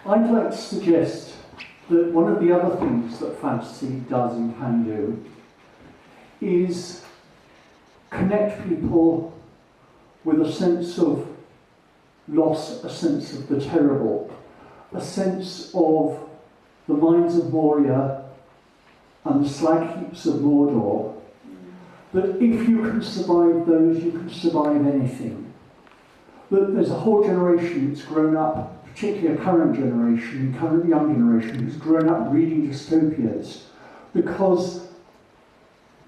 I'd like to suggest that one of the other things that fantasy does and can do is connect people with a sense of loss, a sense of the terrible, a sense of the mines of Moria and the slag heaps of Mordor, that if you can survive those, you can survive anything. That there's a whole generation that's grown up, particularly a current generation, current young generation, who's grown up reading dystopias, because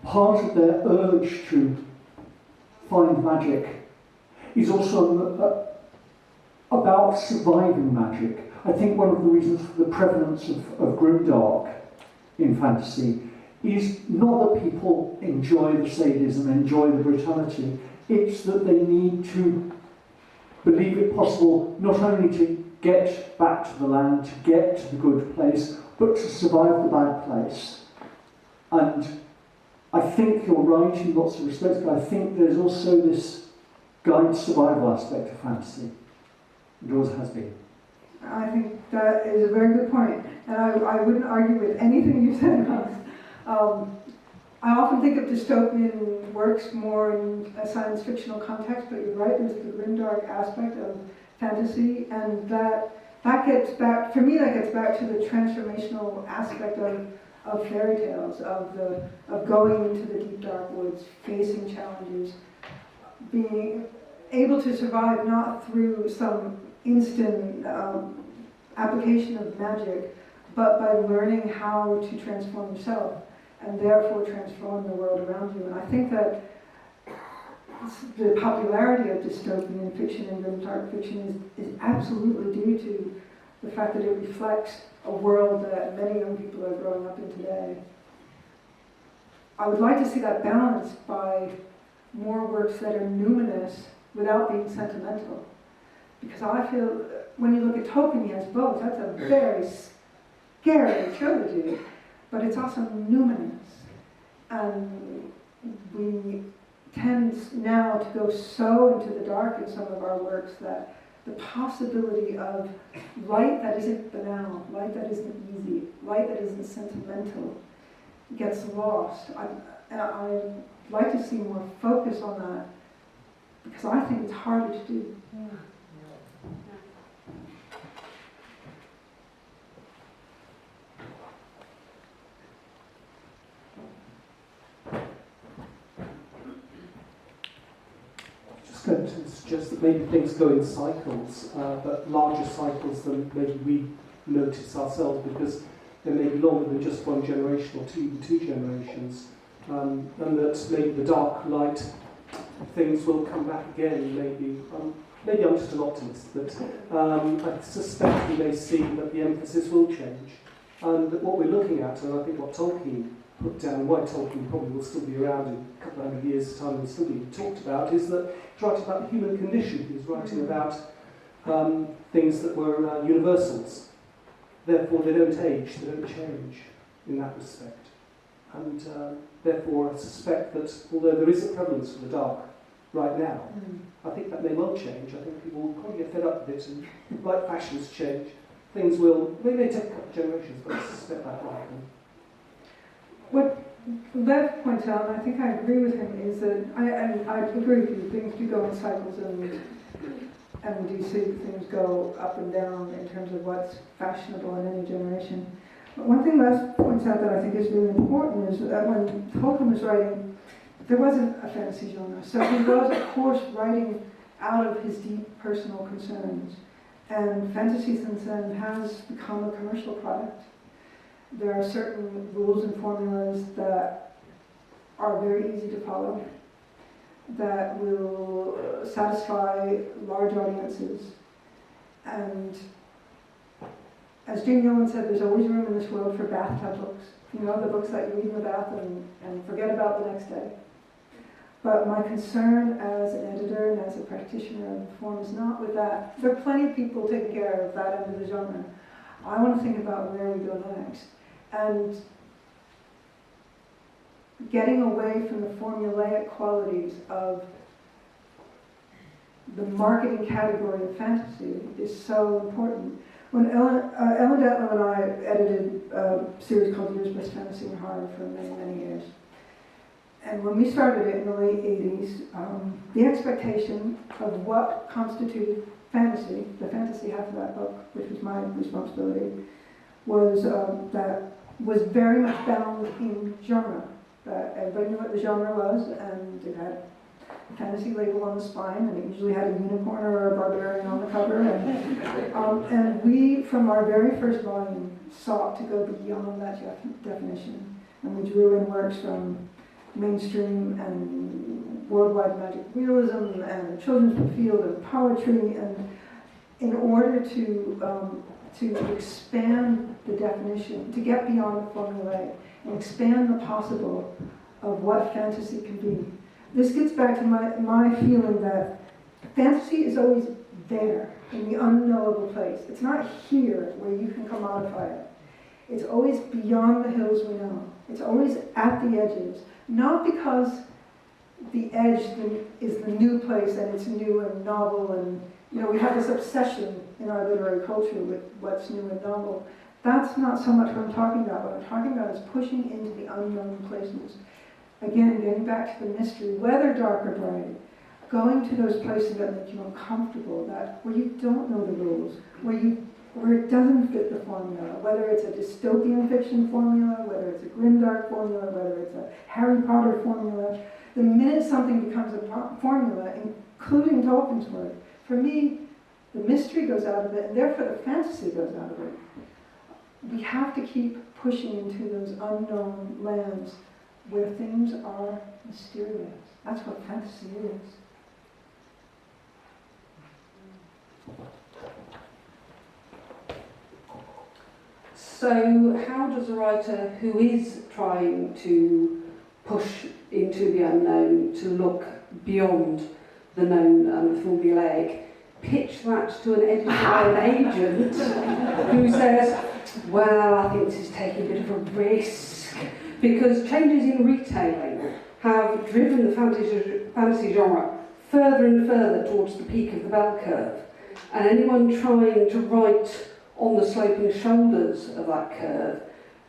part of their urge to find magic is also about surviving magic. I think one of the reasons for the prevalence of grimdark in fantasy is not that people enjoy the sadism, enjoy the brutality, it's that they need to believe it possible not only to get back to the land, to get to the good place, but to survive the bad place. And I think you're right in lots of respects, but I think there's also this guide survival aspect of fantasy. It always has been. I think that is a very good point, and I wouldn't argue with anything you said, Hans. I often think of dystopian works more in a science fictional context, but you're right, there's the grimdark aspect of fantasy, and that gets back, for me, that gets back to the transformational aspect of fairy tales, of going into the deep dark woods, facing challenges, being able to survive not through some instant application of magic, but by learning how to transform yourself and therefore transform the world around you. And I think that the popularity of dystopian fiction and grimdark fiction is absolutely due to the fact that it reflects a world that many young people are growing up in today. I would like to see that balanced by more works that are numinous without being sentimental. Because I feel, when you look at Tolkien, he has both. That's a very scary trilogy, but it's also numinous. And we tend now to go so into the dark in some of our works that the possibility of light that isn't banal, light that isn't easy, light that isn't sentimental gets lost. I'd like to see more focus on that, because I think it's harder to do. Yeah. Going to suggest that maybe things go in cycles, but larger cycles than maybe we notice ourselves, because they may be longer than just one generation or even two generations, and that maybe the dark light things will come back again. Maybe I'm just an optimist, but I suspect we may see that the emphasis will change, and that what we're looking at, and I think what Tolkien put down, and why Tolkien probably will still be around in a couple of hundred years' time and still be talked about, is that he's writing about the human condition. He's writing about things that were universals. Therefore, they don't age, they don't change in that respect. And therefore, I suspect that although there is a prevalence for the dark right now, I think that may well change. I think people will probably get fed up with it, and like fashions change, things will, they may take a couple of generations, but I suspect that will happen. What Lev points out, and I think I agree with him, is that, I agree with you, things do go in cycles, and we do see things go up and down in terms of what's fashionable in any generation. But one thing Lev points out that I think is really important is that when Tolkien was writing, there wasn't a fantasy genre, so he was, of course, writing out of his deep personal concerns. And fantasy since then has become a commercial product. There are certain rules and formulas that are very easy to follow, that will satisfy large audiences. And as Jane Yolen said, there's always room in this world for bathtub books. You know, the books that you read in the bath and forget about the next day. But my concern as an editor and as a practitioner of the form is not with that. There are plenty of people taking care of that end of the genre. I want to think about where we go next. And getting away from the formulaic qualities of the marketing category of fantasy is so important. When Ellen Datlow and I edited a series called Year's Best Fantasy and Horror for many, many years. And when we started it in the late 80s, the expectation of what constituted fantasy, the fantasy half of that book, which was my responsibility, was very much bound in genre. Everybody knew what the genre was, and it had a fantasy label on the spine, and it usually had a unicorn or a barbarian on the cover. And we, from our very first volume, sought to go beyond that definition. And we drew in works from mainstream and worldwide magic realism and children's book field and poetry, and in order to expand the definition, to get beyond the formulae and expand the possible of what fantasy can be. This gets back to my feeling that fantasy is always there in the unknowable place. It's not here where you can commodify it. It's always beyond the hills we know. It's always at the edges. Not because the edge is the new place and it's new and novel, and we have this obsession in our literary culture with what's new and novel. That's not so much what I'm talking about. What I'm talking about is pushing into the unknown places. Again, getting back to the mystery, whether dark or bright, going to those places that make you uncomfortable, where you don't know the rules, where it doesn't fit the formula, whether it's a dystopian fiction formula, whether it's a grimdark formula, whether it's a Harry Potter formula. The minute something becomes a formula, including Tolkien's work, for me, the mystery goes out of it, and therefore the fantasy goes out of it. We have to keep pushing into those unknown lands where things are mysterious. That's what fantasy is. So how does a writer who is trying to push into the unknown, to look beyond the known and the formulaic, pitch that to an editor or an agent who says, well, I think this is taking a bit of a risk, because changes in retailing have driven the fantasy genre further and further towards the peak of the bell curve, and anyone trying to write on the sloping shoulders of that curve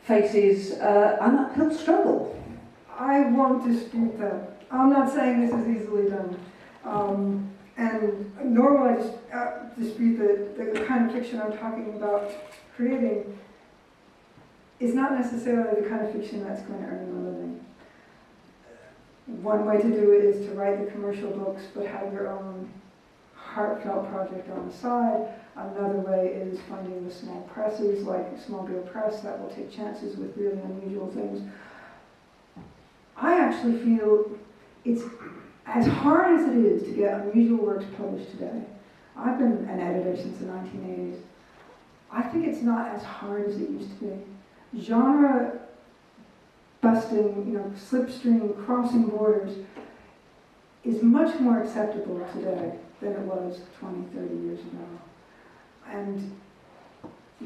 faces an uphill struggle. I won't dispute that. I'm not saying this is easily done. And nor will I dispute that the kind of fiction I'm talking about creating is not necessarily the kind of fiction that's going to earn you a living. One way to do it is to write the commercial books but have your own heartfelt project on the side. Another way is finding the small presses like Small Beer Press that will take chances with really unusual things. I actually feel it's as hard as it is to get unusual works published today. I've been an editor since the 1980s. I think it's not as hard as it used to be. Genre busting, slipstream, crossing borders is much more acceptable today than it was 20, 30 years ago. And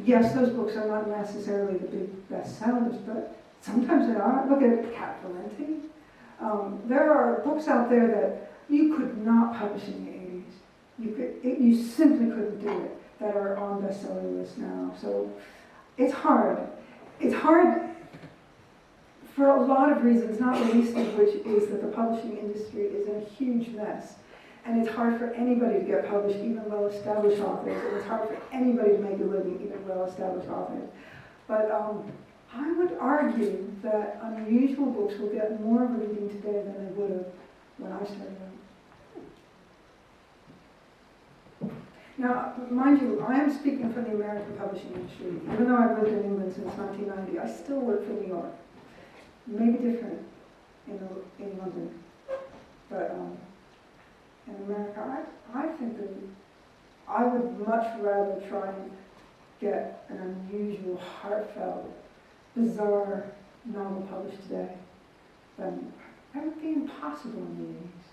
yes, those books are not necessarily the big bestsellers, but sometimes they are. Look at Cat Valenti. There are books out there that you could not publish in the 80s. You simply couldn't do it, that are on bestseller lists now. So it's hard. It's hard for a lot of reasons, not the least of which is that the publishing industry is in a huge mess. And it's hard for anybody to get published, even well-established authors. And it's hard for anybody to make a living, even well-established authors. But I would argue that unusual books will get more of a reading today than they would have when I started out. Now, mind you, I am speaking from the American publishing industry. Even though I've lived in England since 1990, I still work for New York. Maybe different in London. But in America, I think that I would much rather try and get an unusual, heartfelt, bizarre novel published today than that would be impossible in the 80s.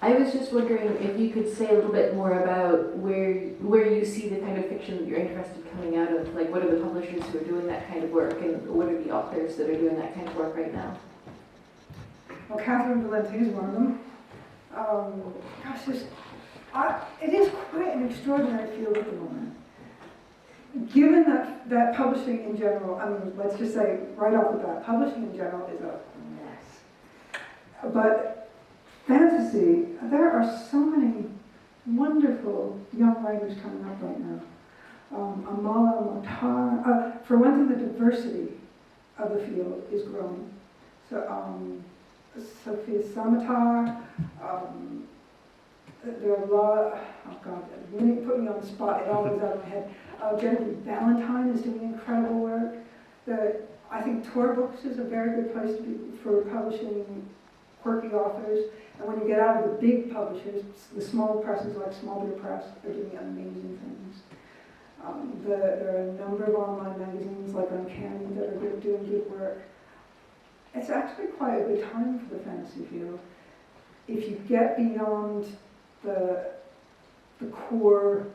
I was just wondering if you could say a little bit more about where you see the kind of fiction that you're interested coming out of. Like, what are the publishers who are doing that kind of work, and what are the authors that are doing that kind of work right now? Well, Catherine Valente is one of them. It is quite an extraordinary field at the moment. Given that publishing in general, I mean, let's just say right off the bat, publishing in general is a mess. But fantasy, there are so many wonderful young writers coming up right now. Amala Matar, for one thing, the diversity of the field is growing. So, Sophia Samatar, there are a lot, oh God, you put me on the spot, it always out of my head. Jennifer Valentine is doing incredible work. I think Tor Books is a very good place to be for publishing quirky authors. And when you get out of the big publishers, the small presses like Small Beer Press are doing amazing things. There are a number of online magazines like Uncanny that are doing good work. It's actually quite a good time for the fantasy field. If you get beyond the core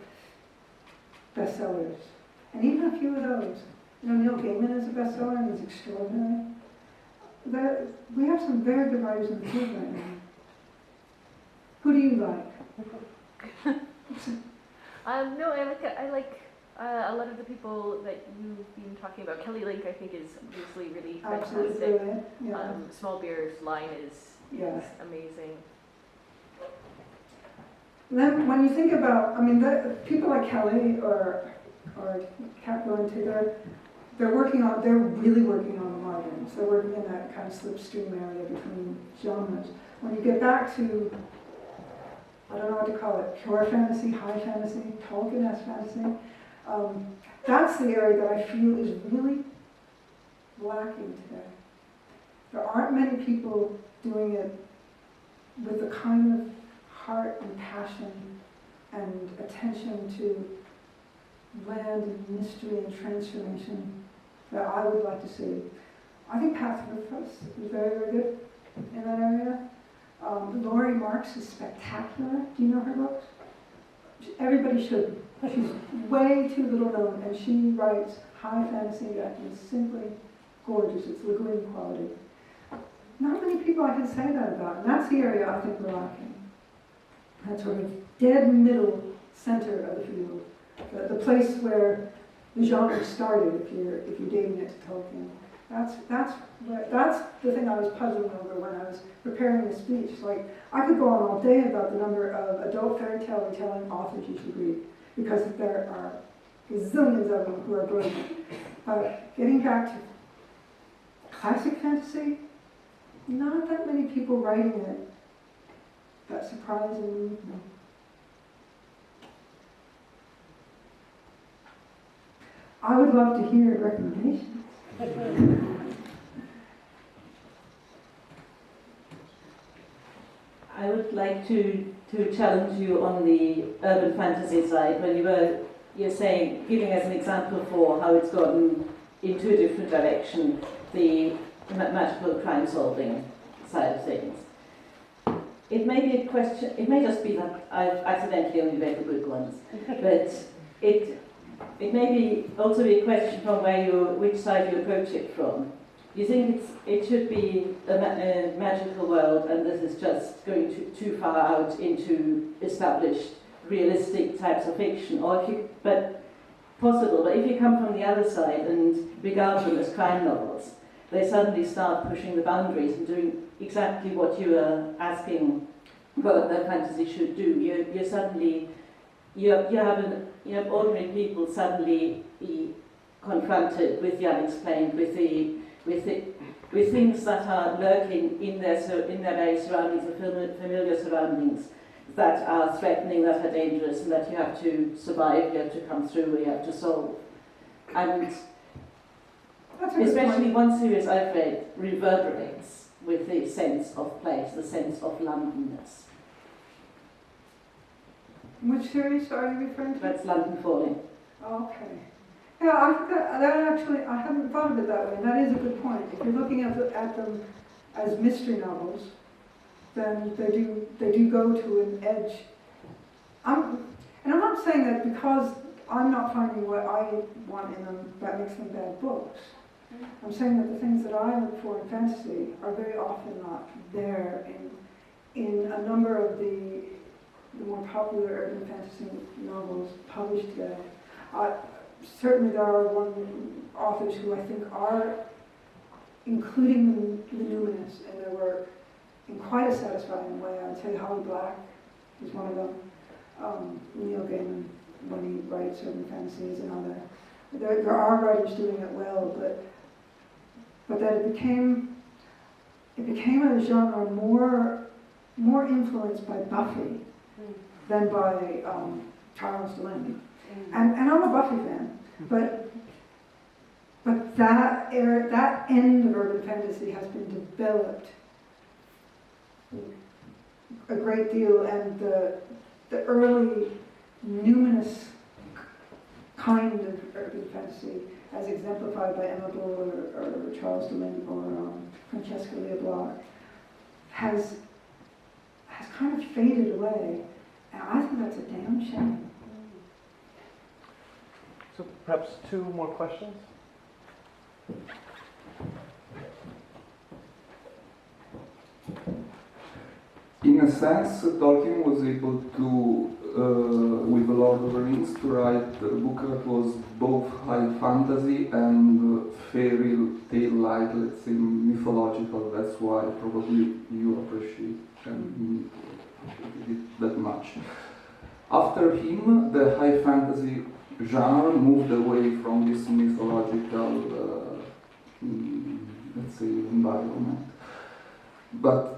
bestsellers, and even a few of those. You know, Neil Gaiman is a bestseller and is extraordinary. We have some very good writers in the field right now. Who do you like? No, I like a lot of the people that you've been talking about. Kelly Link, I think, is obviously really fantastic. Absolutely, yeah. Small Beer's line is amazing. And then when you think about, I mean, people like Kelly or Kat Valente, they're really working on the margins. They're working in that kind of slipstream area between genres. When you get back to, I don't know what to call it, pure fantasy, high fantasy, Tolkien-esque fantasy, that's the area that I feel is really lacking today. There aren't many people doing it with the kind of heart and passion and attention to land and mystery and transformation that I would like to see. I think Path Rufus is very, very good in that area. Laurie Marks is spectacular. Do you know her books? Everybody should. She's way too little known, and she writes high fantasy that is simply gorgeous. It's Le Guin quality. Not many people I can say that about, and that's the area I think we're lacking. That sort of dead middle center of the field, the place where the genre started. If you're dating it to Tolkien, that's the thing I was puzzling over when I was preparing the speech. Like, I could go on all day about the number of adult fairy tale retelling authors you should read, because there are gazillions of them who are brilliant. But getting back to classic fantasy, not that many people writing it. That surprising me. I would love to hear recommendations. I would like to challenge you on the urban fantasy side when you're saying, giving us an example for how it's gotten into a different direction, the magical crime solving side of things. It may be a question, it may just be that I've accidentally only read the good ones, but it may be also be a question from which side you approach it from. You think it should be a magical world, and this is just going too far out into established, realistic types of fiction, but if you come from the other side and regard them as crime novels, they suddenly start pushing the boundaries and doing exactly what you are asking what the fantasy should do. You have ordinary people suddenly be confronted with the unexplained, with things that are lurking in their very surroundings, the familiar surroundings that are threatening, that are dangerous, and that you have to survive, you have to come through, you have to solve. And especially one series I've read reverberates with the sense of place, the sense of Londonness. Which series are you referring to? That's London Falling. Okay. Yeah, I hadn't thought of it that way, and that is a good point. If you're looking at them as mystery novels, then they do go to an edge. And I'm not saying that because I'm not finding what I want in them, that makes them bad books. I'm saying that the things that I look for in fantasy are very often not there in a number of the more popular urban fantasy novels published today. Certainly there are authors who I think are including the numinous in their work in quite a satisfying way. I would say Holly Black is one of them. Neil Gaiman, when he writes urban fantasy, is another. There are writers doing it well, but that it became a genre more influenced by Buffy than by Charles Lynn. And I'm a Buffy fan, but that end of urban fantasy has been developed a great deal, and the early numinous kind of urban fantasy, as exemplified by Emma Bull or Charles Lynn or Francesca Lia Bloch, has kind of faded away, and I think that's a damn shame. So perhaps two more questions? In a sense, Tolkien was able to, with The Lord of the Rings, to write a book that was both high fantasy and fairy tale-like, let's say mythological. That's why probably you appreciate it that much. After him, the high fantasy genre moved away from this mythological, let's say, environment. But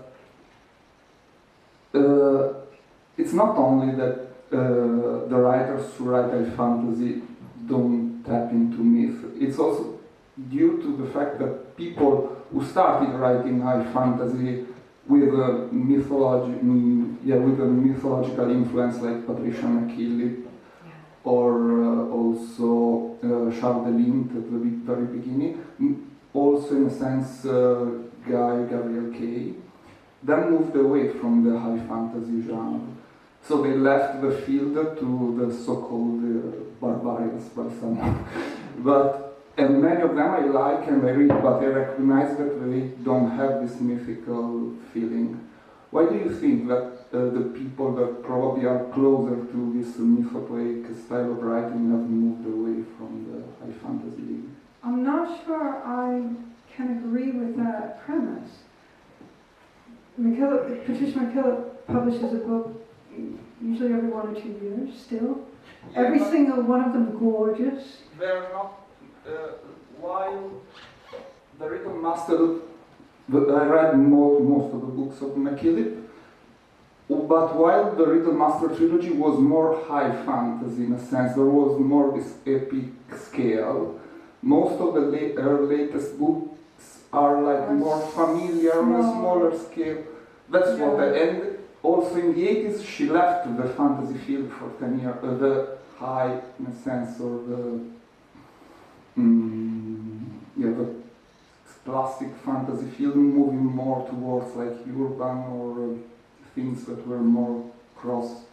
it's not only that the writers who write high fantasy don't tap into myth. It's also due to the fact that people who started writing high fantasy with a mythological influence, like Patricia McKillip, or also Charles de Lint at the very beginning, also in a sense Gabriel Kay, then moved away from the high fantasy genre. So they left the field to the so-called barbarians by someone. And many of them I like and I read, but I recognize that they don't have this mythical feeling. Why do you think that the people that probably are closer to this mythopoeic style of writing have moved away from the high fantasy? I'm not sure I can agree with that premise. Patricia McKillip publishes a book usually every 1 or 2 years still. Every single one of them gorgeous. They're not, while the Rhythm Master, I read most of the books of McKillip, but while the Rhythm Master trilogy was more high fantasy in a sense, there was more this epic scale. Most of the her latest books are like more familiar on a smaller scale. That's what and also in the 80s she left the fantasy field for 10 years, the high in a sense, or the classic fantasy field, moving more towards like urban or things that were more cross,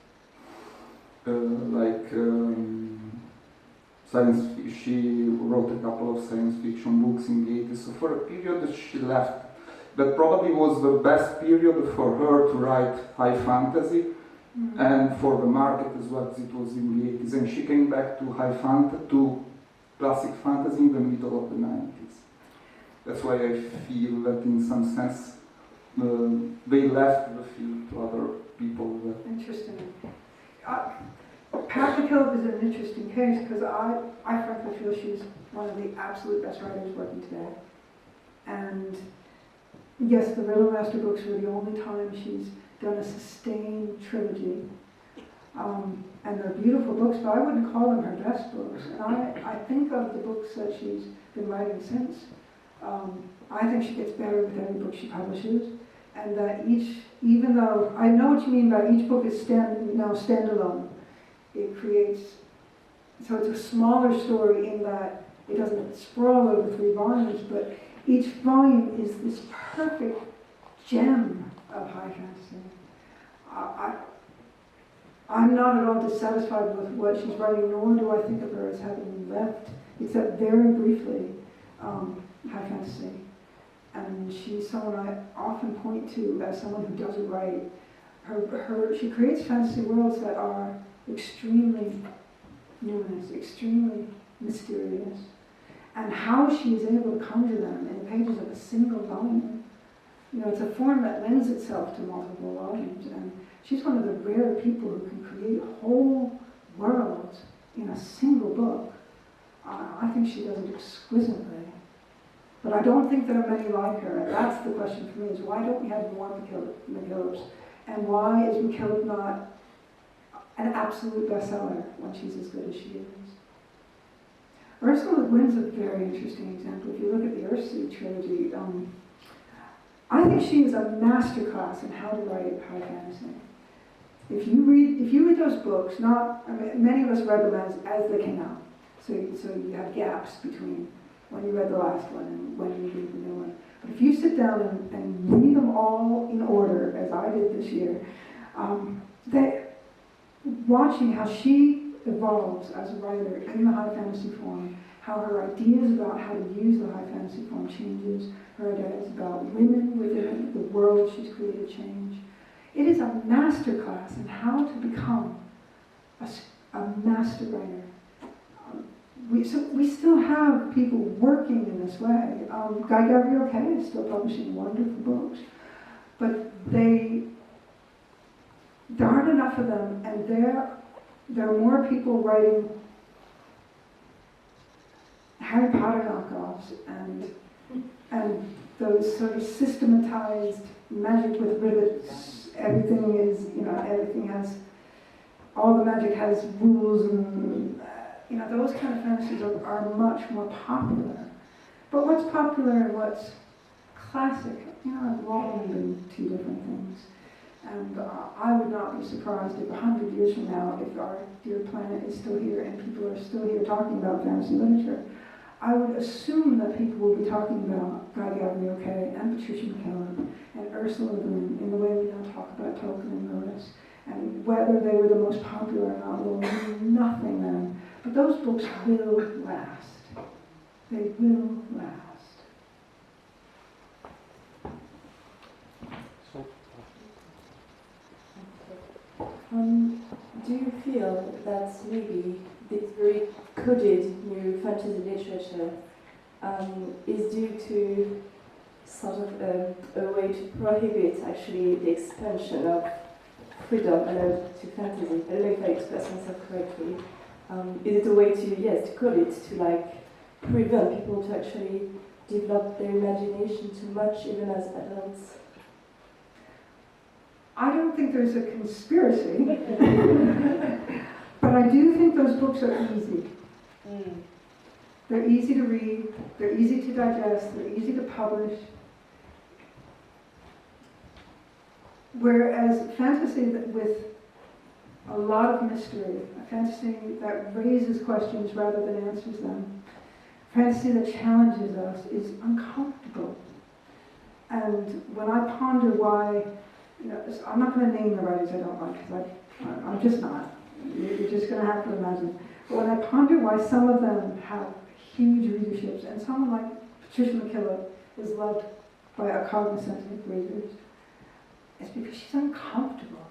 science. She wrote a couple of science fiction books in the 80s. So for a period she left. That probably was the best period for her to write high fantasy, and for the market as well, as it was in the 80s. And she came back to to classic fantasy in the middle of the 90s. That's why I feel that in some sense they left the field to other people. Interesting. Pat McKillip is an interesting case because I frankly feel she's one of the absolute best writers working today. And yes, the Riddle Master books were the only time she's done a sustained trilogy. And they're beautiful books, but I wouldn't call them her best books. And I think of the books that she's been writing since. I think she gets better with every book she publishes. And that even though, I know what you mean by each book is standalone. It creates, so it's a smaller story in that it doesn't sprawl over 3 volumes, but each volume is this perfect gem of high fantasy. I'm not at all dissatisfied with what she's writing, nor do I think of her as having left, except very briefly. high fantasy. And she's someone I often point to as someone who does it right. She creates fantasy worlds that are extremely nuanced, extremely mysterious. And how she is able to conjure them in the pages of a single volume, it's a form that lends itself to multiple volumes. And she's one of the rare people who can create whole worlds in a single book. I think she does it exquisitely. But I don't think there are many like her. And that's the question for me, is why don't we have more McKillop's? And why is McKillop not an absolute bestseller when she's as good as she is? Ursula Le Guin's a very interesting example. If you look at the Earthsea trilogy, I think she is a masterclass in how to write high fantasy. If you read those books, many of us read them as they came out. So you have gaps between when you read the last one and when you read the new one. But if you sit down and read them all in order, as I did this year, watching how she evolves as a writer in the high fantasy form, how her ideas about how to use the high fantasy form changes, her ideas about women within the world she's created change. It is a masterclass in how to become a master writer. We still have people working in this way. Guy Gabriel Kay is still publishing wonderful books, but there aren't enough of them, and there are more people writing Harry Potter knockoffs and those sort of systematized magic with rivets. Everything has, all the magic has rules, and those kind of fantasies are much more popular. But what's popular and what's classic, have long been two different things. And I would not be surprised if 100 years from now, if our dear planet is still here and people are still here talking about fantasy literature, I would assume that people will be talking about Guy Gabriel Kay and Patricia McKillop and Ursula Le Guin in the way we now talk about Tolkien and Lewis. And whether they were the most popular or not will mean nothing then. But those books will last. They will last. Do you feel that maybe this very coded new fantasy literature is due to sort of a way to prohibit actually the expansion of freedom allowed to fantasy? I don't know if I express myself correctly. Is it a way to code it, to prevent people to actually develop their imagination too much, even as adults? I don't think there's a conspiracy, but I do think those books are easy. They're easy to read, they're easy to digest, they're easy to publish. Whereas fantasy with a lot of mystery, a fantasy that raises questions rather than answers them, fantasy that challenges us is uncomfortable. And when I ponder why, I'm not going to name the writers I don't like, because I'm just not. You're just going to have to imagine. But when I ponder why some of them have huge readerships, and someone like Patricia McKillop is loved by a cognizant of readers, it's because she's uncomfortable.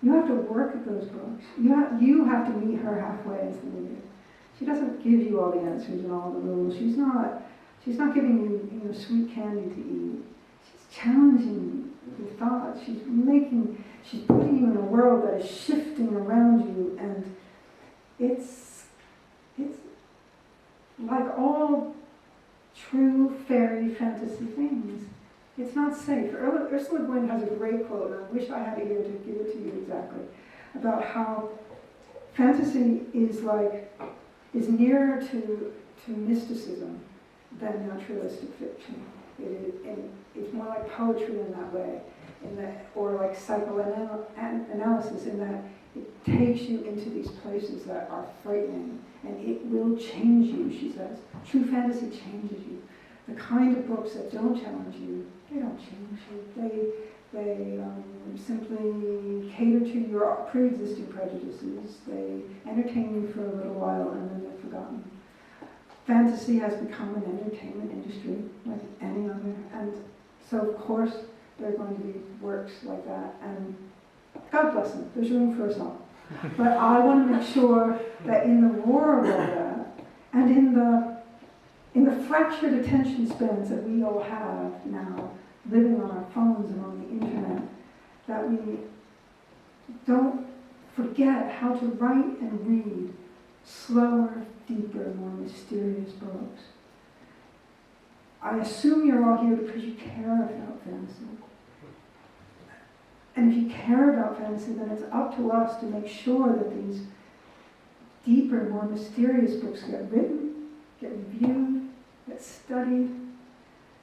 You have to work at those books. You have to meet her halfway as the reader. She doesn't give you all the answers and all the rules. She's not giving you sweet candy to eat. She's challenging your thoughts. She's putting you in a world that is shifting around you, and it's like all true fairy fantasy things. It's not safe. Ursula Le Guin has a great quote, and I wish I had it here to give it to you exactly, about how fantasy is nearer to mysticism than naturalistic fiction. It's more like poetry in that way, or like psychoanalysis in that it takes you into these places that are frightening, and it will change you, she says. True fantasy changes you. The kind of books that don't challenge you, they don't change you. They simply cater to your pre-existing prejudices. They entertain you for a little while, and then they're forgotten. fantasy has become an entertainment industry like any other, and so of course there are going to be works like that, and God bless them, there's room for us all. But I want to make sure that in the roar of all that, and in the fractured attention spans that we all have now, living on our phones and on the internet, that we don't forget how to write and read slower, deeper, more mysterious books. I assume you're all here because you care about fantasy. And if you care about fantasy, then it's up to us to make sure that these deeper, more mysterious books get written, get reviewed, get studied,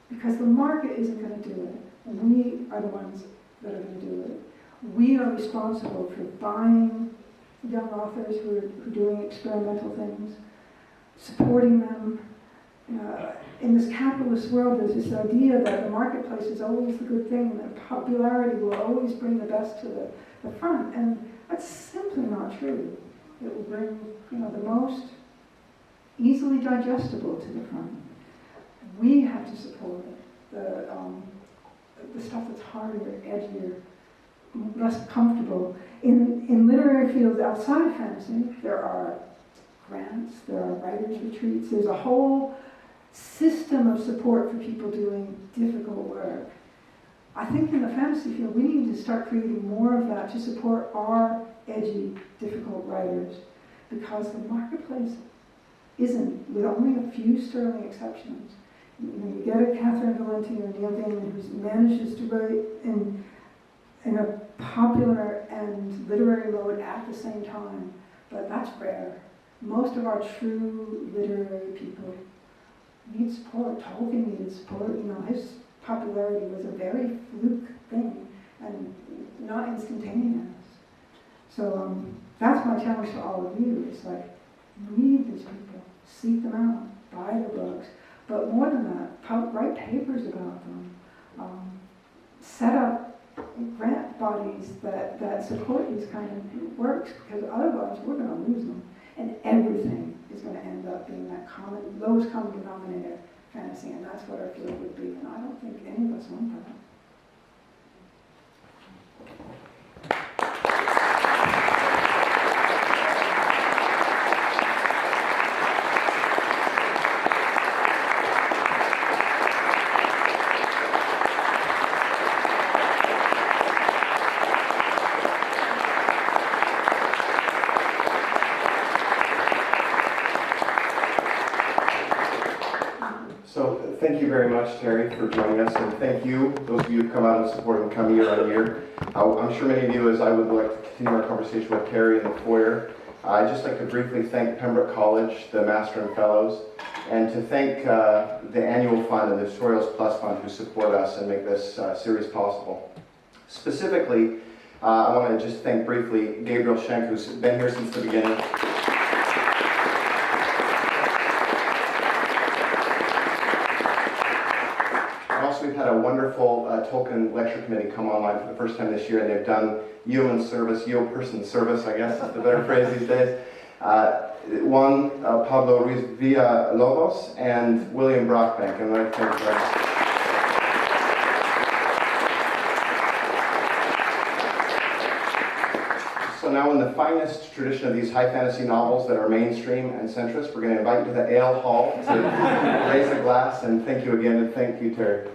because the market isn't going to do it. We are the ones that are going to do it. We are responsible for buying young authors who are doing experimental things, supporting them. In this capitalist world, there's this idea that the marketplace is always the good thing, that popularity will always bring the best to the front, and that's simply not true. It will bring, the most easily digestible to the front. We have to support it. The stuff that's harder, edgier, less comfortable. In literary fields outside of fantasy, there are grants, there are writers' retreats, there's a whole system of support for people doing difficult work. I think in the fantasy field, we need to start creating more of that to support our edgy, difficult writers, because the marketplace isn't, with only a few sterling exceptions. You get a Catherine Valenti or Neil Gaiman who manages to write in a popular and literary mode at the same time, but that's rare. Most of our true literary people need support. Tolkien needed support. His popularity was a very fluke thing and not instantaneous. So that's my challenge to all of you. It's like, read these people, seek them out, buy their books, but more than that, write papers about them, set up grant bodies that support these kind of works, because otherwise we're going to lose them, and everything is going to end up being that lowest common denominator fantasy, and that's what our field would be, and I don't think any of us want that. So thank you very much, Terri, for joining us, and thank you, those of you who come out and support and come year on year. I'm sure many of you, as I would like to continue our conversation with Terri in the foyer, I'd just like to briefly thank Pembroke College, the Master and Fellows, and to thank the annual fund and the Historials Plus Fund who support us and make this series possible. Specifically, I want to just thank briefly Gabriel Schenk, who's been here since the beginning. We've had a wonderful Tolkien lecture committee come online for the first time this year, and they've done yeoman service, person service, I guess is the better phrase these days. Juan Pablo Ruiz Villalobos and William Brockbank, and I thank you. So now, in the finest tradition of these high fantasy novels that are mainstream and centrist, we're going to invite you to the ale hall to raise a glass, and thank you again, and thank you, Terri.